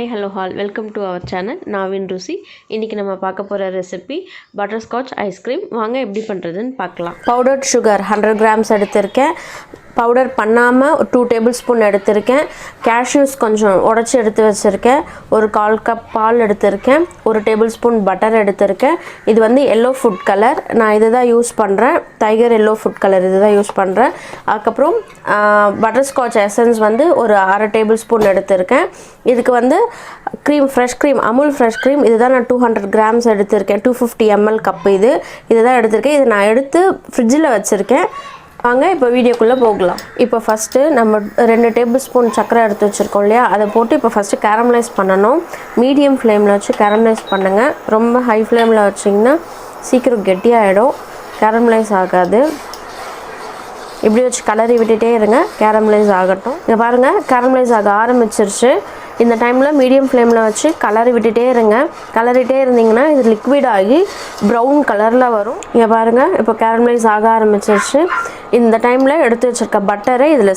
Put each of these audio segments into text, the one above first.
Hi, hello all. Welcome to our channel Naavin Rusi. இன்னைக்கு நம்ம பார்க்க போற ரெசிபி butterscotch ice cream. வாங்க எப்படி பண்றதுன்னு பார்க்கலாம். Powdered sugar 100 grams எடுத்துர்க்கேன். பவுடர் பண்ணாம 2 டேபிள்ஸ்பூன் எடுத்துர்க்கேன். cashews கொஞ்சம் உடைச்சு எடுத்து வச்சிருக்கேன். ஒரு 1/4 கப் பால் எடுத்துர்க்கேன். ஒரு டேபிள்ஸ்பூன் பட்டர் எடுத்துர்க்கேன். இது வந்து yellow food color. நான் இத தான் யூஸ் பண்றேன். tiger yellow food color இத தான் யூஸ் பண்றேன். அதுக்கு அப்புறம் butterscotch essence வந்து ஒரு 1/2 டேபிள்ஸ்பூன் எடுத்துர்க்கேன். இதுக்கு வந்து cream fresh cream Amul fresh cream இதுதான் நான் 200 grams எடுத்துர்க்கேன். 250 ml கப் இதுதான் எடுத்துர்க்கேன். இது நான் எடுத்து ஃப்ரிட்ஜ்ல வச்சிருக்கேன். வாங்க இப்போ வீடியோக்குள்ள போகலாம். இப்போ ஃபர்ஸ்ட் நம்ம 2 டேபிள்ஸ்பூன் சக்கரை எடுத்து வச்சிருக்கோம் இல்லையா, அதை போட்டு இப்போ ஃபர்ஸ்ட் கேரமலைஸ் பண்ணனும். மீடியம் ஃப்ளேம்ல வச்சு கேரமலைஸ் பண்ணுங்க. ரொம்ப ஹை ஃப்ளேம்ல வச்சீங்கன்னா சீக்கிரம் கெட்டியாயிடும், கேரமலைஸ் ஆகாது. இப்படி வச்சு கலரி விட்டுட்டே இருங்க, கேரமலைஸ் ஆகட்டும். இங்க பாருங்க கேரமலைஸ் ஆக ஆரம்பிச்சிருச்சு. இந்த டைம்ல மீடியம் ஃப்ளேம்ல வச்சு கலரி விட்டுட்டே இருங்க. கலரிட்டே இருந்தீங்கன்னா இது லிக்விட் ஆகி பிரவுன் கலர்ல வரும். இங்க பாருங்க இப்போ கேரமலைஸ் ஆக ஆரம்பிச்சிருச்சு. இந்த டைம்ல எடுத்து வச்சிருக்க பட்டரை இதுல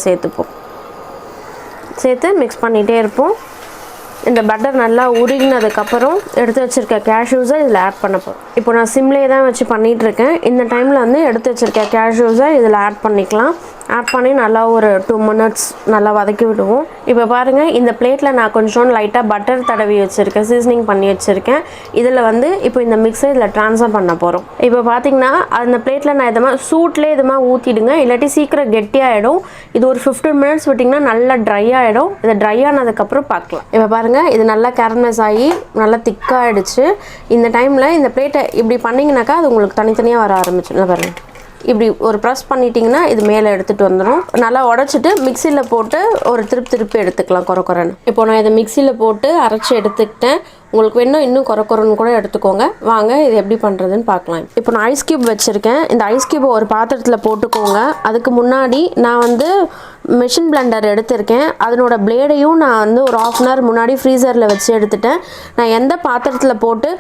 சேர்த்து மிக்ஸ் பண்ணிட்டே இருப்போம். இந்த பட்டர் நல்லா உருகினதுக்கு அப்புறம் எடுத்து வச்சிருக்க cashews-ஐ இதுல ஆட் பண்ண போறோம். இப்போ நான் சிம்லயே தான் வச்சு பண்ணிட்டு இருக்கேன். இந்த டைம்ல வந்து எடுத்து வச்சிருக்க cashews-ஐ இதுல ஆட் பண்ணிக்கலாம். ஆட் பண்ணி நல்லா ஒரு 2 minutes நல்லா வதக்கி விடுவோம். இப்போ பாருங்க இந்த பிளேட்ல நான் கொஞ்சம் லைட்டா பட்டர் தடவி வச்சிருக்கேன், சீசனிங் பண்ணி வச்சிருக்கேன். இதுல வந்து இப்போ இந்த மிக்ஸை இதுல ட்ரான்ஸ்ஃபர் பண்ண போறோம். இப்போ பாத்தீங்கன்னா அந்த பிளேட்ல நான் இதமா சூட்லயே இதமா ஊத்திடுங்க, இல்லாட்டி சீக்கிரம் கெட்டியாயிடும். இது ஒரு 15 minutes விட்டீங்கன்னா நல்லா ட்ரை ஆயிடும். இது ட்ரை ஆனதுக்கு அப்புறம் பார்க்கலாம். இப்போ பாருங்க இது நல்லா கேரமலைஸ் ஆகி நல்லா திக்கா ஆயிடுச்சு. இந்த டைம்ல இந்த பிளேட்டை இப்படி பண்ணீங்கனாக்கா அது உங்களுக்கு தனித்தனியா வர ஆரம்பிச்சிடும். பாருங்க இப்படி ஒரு பிரஸ் பண்ணிட்டீங்கன்னா இது மேலே எடுத்துட்டு வந்துடும். நல்லா உடைச்சிட்டு மிக்சியில போட்டு ஒரு திருப்பி எடுத்துக்கலாம் கொரகொரன்னு. இப்போ நான் இதை மிக்சியில போட்டு அரைச்சி எடுத்துக்கிட்டேன். உங்களுக்கு வேணும் இன்னும் கொரகொரன்னு கூட எடுத்துக்கோங்க. வாங்க இது எப்படி பண்ணுறதுன்னு பார்க்கலாம். இப்போ நான் ஐஸ் கியூப் வச்சுருக்கேன். இந்த ஐஸ் கியூபை ஒரு பாத்திரத்தில் போட்டுக்கோங்க. அதுக்கு முன்னாடி நான் வந்து மிஷின் பிளெண்டர் எடுத்திருக்கேன். அதனோட பிளேடையும் நான் வந்து ஒரு 1/2 hour முன்னாடி ஃப்ரீசரில் வச்சு எடுத்துட்டேன். நான் எந்த பாத்திரத்தில் போட்டு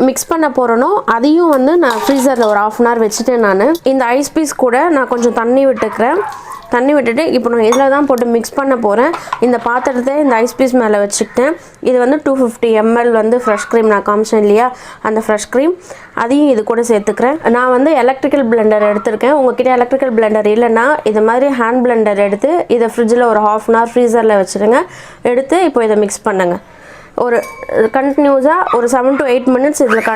மிக்ஸ் பண்ண போகிறேனோ அதையும் வந்து நான் ஃப்ரீசரில் ஒரு 1/2 hour வச்சுட்டேன். நான் இந்த ஐஸ் பீஸ் கூட நான் கொஞ்சம் தண்ணி விட்டுக்கிறேன். தண்ணி விட்டுட்டு இப்போ நான் இதில் தான் போட்டு மிக்ஸ் பண்ண போகிறேன். இந்த பாத்திரத்தை இந்த ஐஸ் பீஸ் மேலே வச்சுக்கிட்டேன். இது வந்து 250 ml வந்து ஃப்ரெஷ் க்ரீம் நான் காமிச்சேன் இல்லையா, அந்த ஃப்ரெஷ் க்ரீம் அதையும் இது கூட சேர்த்துக்கிறேன். நான் வந்து எலக்ட்ரிக்கல் பிளெண்டர் எடுத்திருக்கேன். உங்ககிட்ட எலக்ட்ரிக்கல் பிளெண்டர் இல்லைன்னா இது மாதிரி ஹேண்ட் பிளெண்டர் எடுத்து இதை ஃப்ரிட்ஜில் ஒரு 1/2 hour ஃப்ரீசரில் வச்சுருங்க. எடுத்து இப்போ இதை மிக்ஸ் பண்ணுங்கள். ஒரு கண்டினியூஸாக ஒரு 7 to 8 minutes இதில்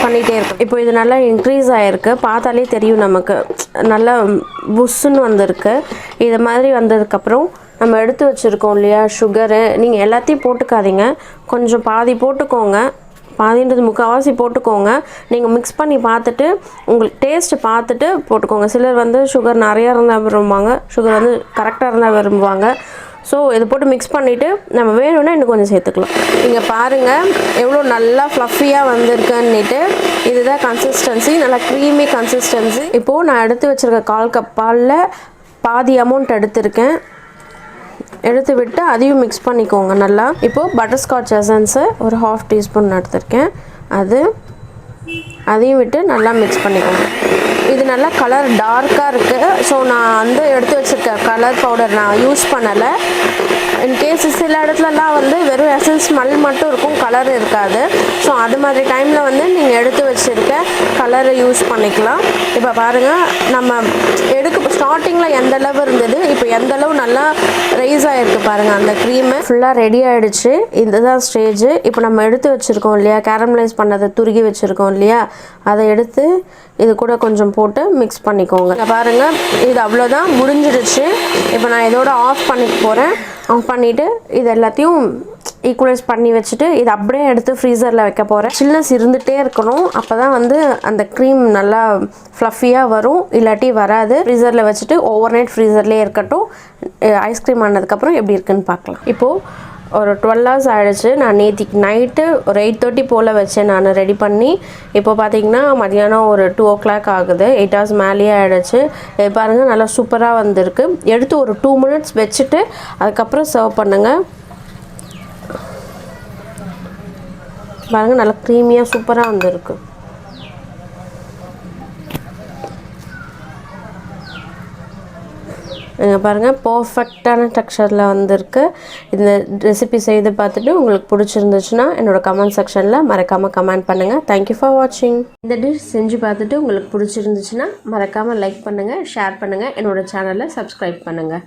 பண்ணிகிட்டே இருக்கும். இப்போ இது நல்லா இன்க்ரீஸ் ஆகிருக்கு, பார்த்தாலே தெரியும் நமக்கு நல்லா புஷ்ஷுன்னு வந்திருக்கு. இது மாதிரி வந்ததுக்கப்புறம் நம்ம எடுத்து வச்சுருக்கோம் இல்லையா சுகரு, நீங்கள் எல்லாத்தையும் போட்டுக்காதீங்க, கொஞ்சம் பாதி போட்டுக்கோங்க. பாதின்றது முக்கால்வாசி போட்டுக்கோங்க. நீங்கள் மிக்ஸ் பண்ணி பார்த்துட்டு உங்களுக்கு டேஸ்ட்டு பார்த்துட்டு போட்டுக்கோங்க. சிலர் வந்து சுகர் நிறையா இருந்தால் விரும்புவாங்க, சுகர் வந்து கரெக்டாக இருந்தால் விரும்புவாங்க. ஸோ இதை போட்டு மிக்ஸ் பண்ணிவிட்டு நம்ம வேணும்னா இன்னும் கொஞ்சம் சேர்த்துக்கலாம். நீங்கள் பாருங்கள் எவ்வளோ நல்லா ஃப்ளஃபியாக வந்திருக்குன்னுட்டு. இதுதான் கன்சிஸ்டன்சி, நல்லா க்ரீமி கன்சிஸ்டன்சி. இப்போது நான் எடுத்து வச்சுருக்க 1/4 கப் பாலில் பாதி அமௌண்ட் எடுத்திருக்கேன். எடுத்து விட்டு அதையும் மிக்ஸ் பண்ணிக்கோங்க நல்லா. இப்போது பட்டர்ஸ்காட்ச் எசன்ஸு ஒரு 1/2 teaspoon எடுத்திருக்கேன். அதையும் விட்டு நல்லா மிக்ஸ் பண்ணிக்கோங்க. இது நல்லா கலர் டார்க்காக இருக்குது. ஸோ நான் வந்து எடுத்து வச்சுருக்க கலர் பவுடர் நான் யூஸ் பண்ணலை. இன்கேஸ் சில இடத்துலலாம் வந்து வெறும் எசன்ஸ் ஸ்மெல் மட்டும் இருக்கும், கலர் இருக்காது. ஸோ அது மாதிரி டைமில் வந்து நீங்கள் எடுத்து வச்சுருக்க கலரை யூஸ் பண்ணிக்கலாம். இப்போ பாருங்கள் நம்ம ஸ்டார்டிங்கில் எந்த அளவு இருந்தது, இப்போ எந்த அளவு நல்லா ரைஸ் ஆகிருக்கு பாருங்கள். அந்த க்ரீமு ஃபுல்லாக ரெடி ஆகிடுச்சு. இதுதான் ஸ்டேஜு. இப்போ நம்ம எடுத்து வச்சுருக்கோம் இல்லையா கேரமலைஸ் பண்ணதை துருகி வச்சுருக்கோம் இல்லையா, அதை எடுத்து இது கூட கொஞ்சம் போட்டு மிக்ஸ் பண்ணிக்கோங்க. பாருங்கள் இது அவ்வளோதான், முடிஞ்சிடுச்சு. இப்போ நான் இதோட ஆஃப் பண்ணிக்க போகிறேன். ஆஃப் பண்ணிவிட்டு இது எல்லாத்தையும் ஈக்குவலைஸ் பண்ணி வச்சுட்டு இது அப்படியே எடுத்து ஃப்ரீசரில் வைக்க போகிறேன். சில்னஸ் இருந்துகிட்டே இருக்கணும், அப்போ தான் வந்து அந்த க்ரீம் நல்லா ஃப்ளஃபியாக வரும், இல்லாட்டி வராது. ஃப்ரீசரில் வச்சுட்டு ஓவர் நைட் ஃப்ரீசர்லேயே இருக்கட்டும். ஐஸ்கிரீம் ஆனதுக்கப்புறம் எப்படி இருக்குன்னு பார்க்கலாம். இப்போது ஒரு 12 hours ஆகிடுச்சு. நான் நேற்றுக்கு நைட்டு ஒரு 8:30 போல் வச்சேன் நான் ரெடி பண்ணி. இப்போ பார்த்தீங்கன்னா மதியானம் ஒரு 2 o'clock ஆகுது. 8 hours மேலேயே ஆகிடுச்சு. இது பாருங்கள் நல்லா சூப்பராக வந்திருக்கு. எடுத்து ஒரு 2 minutes வச்சுட்டு அதுக்கப்புறம் சர்வ் பண்ணுங்கள். பாருங்கள் நல்லா க்ரீமியாக சூப்பராக வந்திருக்கு. இங்கே பாருங்கள் பர்ஃபெக்டான டெக்ஸ்சரில் வந்திருக்கு. இந்த ரெசிபி செய்து பார்த்துட்டு உங்களுக்கு பிடிச்சிருந்துச்சுன்னா என்னோடய கமெண்ட் செக்ஷனில் மறக்காமல் கமெண்ட் பண்ணுங்கள். தேங்க்யூ ஃபார் வாட்சிங். இந்த டிஷ் செஞ்சு பார்த்துட்டு உங்களுக்கு பிடிச்சிருந்துச்சுன்னா மறக்காமல் லைக் பண்ணுங்கள், ஷேர் பண்ணுங்கள், என்னோடய சேனலை சப்ஸ்கிரைப் பண்ணுங்கள்.